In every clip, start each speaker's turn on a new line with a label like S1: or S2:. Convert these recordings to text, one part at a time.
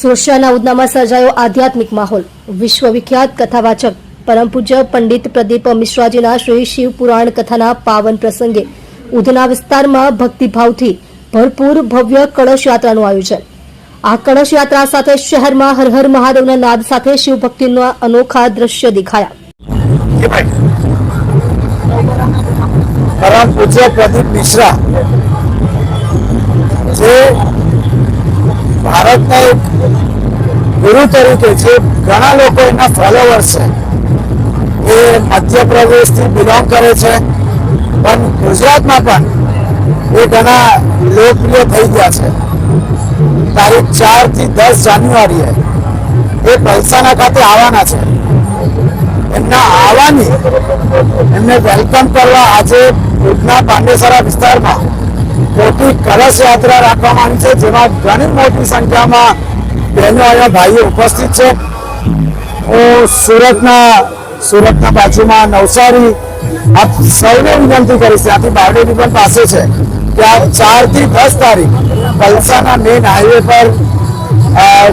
S1: સુરક્ષાના ઉધનામાં સર્જાયો આધ્યાત્મિક માહોલ। વિશ્વવિખ્યાત કથાવાચક પરમ પૂજ્ય પંડિત પ્રદીપ મિશ્રાજીના શ્રી શિવ પુરાણ કથાના પાવન પ્રસંગે ઉધના વિસ્તારમાં ભક્તિભાવથી ભરપૂર ભવ્ય કળશ યાત્રાનું આયોજન। આ કળશ યાત્રા સાથે શહેરમાં હર હર મહાદેવના નાદ સાથે શિવ ભક્તિના અનોખા દ્રશ્ય દેખાયા।
S2: परम पूज्य प्रदीप मिश्रा जे भारत एक गुरु तरीके से घना लोग फॉलोवर्स है ये मध्य प्रदेश थी बिलोंग करे छे पण गुजरात में पण ये घना लोकप्रिय थई गया छे। तारीख 4 થી 10 जान्युआरी है ये पलसाना खाते आवाना छे। एमना आवानी एमने वेलकम करवा आज उधना પાંડેસરા વિસ્તારમાં મોટી કળશ યાત્રા રાખવામાં આવી છે, જેમાં ઘણી મોટી સંખ્યામાં બહેનો અને ભાઈઓ ઉપસ્થિત છે। હું સુરતના બાજુમાં નવસારી આપ સૌને વિનંતી કરીશ, ત્યાંથી બારડોલી પણ પાસે છે કે આ 4 થી 10 તારીખ પલસાના મેન હાઈવે પર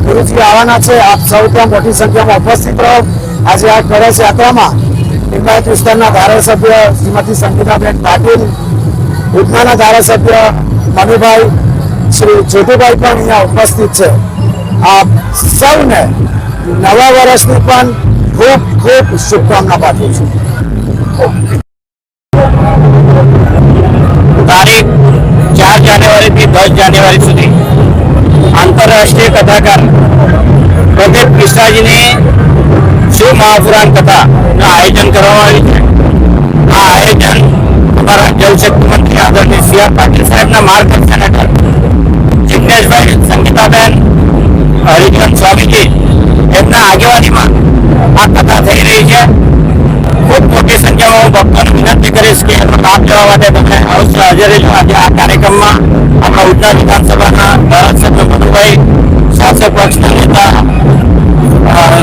S2: ગુરુજી આવવાના છે। આપ સૌ ત્યાં મોટી સંખ્યામાં ઉપસ્થિત રહો। आज आ कलश यात्रा में लिंगायत विस्तार धारासभ्य श्रीमती संगीताबेन पाटील, उधना धारासभ्य मनुभाई, श्री ज्योतिभाई पण अहींया उपस्थित है। आप सौने नवा वर्षनी पण खूब खूब शुभकामना पाठवुं छुं।
S3: तारीख 4 जान्युआरी થી 10 जान्युआरी सुधी आंतरराष्ट्रीय कथाकार प्रदीप मिश्राजी ने शिव महापुराण कथा आयोजन करवामां आ आयोजन हमारा जलशक्ति मंत्री आदरणीय सी.आर. पाटील साहेब मार्गदर्शन हेठळ जिग्नेश भाई, संगीताबेन, हरिजन स्वामीजी एमना आगेवानी में आ कथा थई रही है। खूब मोटी संख्या में भक्तों विनंती करीश कि लाभ लेवा तमे अवश्य हाजर रहेजो। आज आ कार्यक्रम में अपना उधना विधानसभा धारासभ्य मधुभाई, शासक पक्षना नेता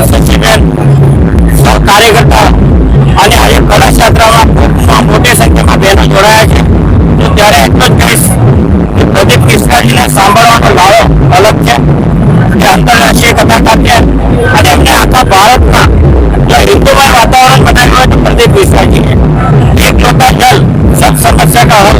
S3: सचिवेन, सब कार्यकर्ता અને આ કળશ યાત્રામાં મોટી સંખ્યામાં બહેનો જોડાયા છે। તો ત્યારે એટલું જ કહીશ કે પ્રદીપ મિશ્રાજીને સાંભળવાનો લાવો અલગ છે કે આંતરરાષ્ટ્રીય કથાકાર છે અને એમને આખા ભારતમાં જો હિન્દુમય વાતાવરણ બનાવ્યું હોય તો પ્રદીપ મિશ્રાજી है। एक लोटा जल सब समस्या का हल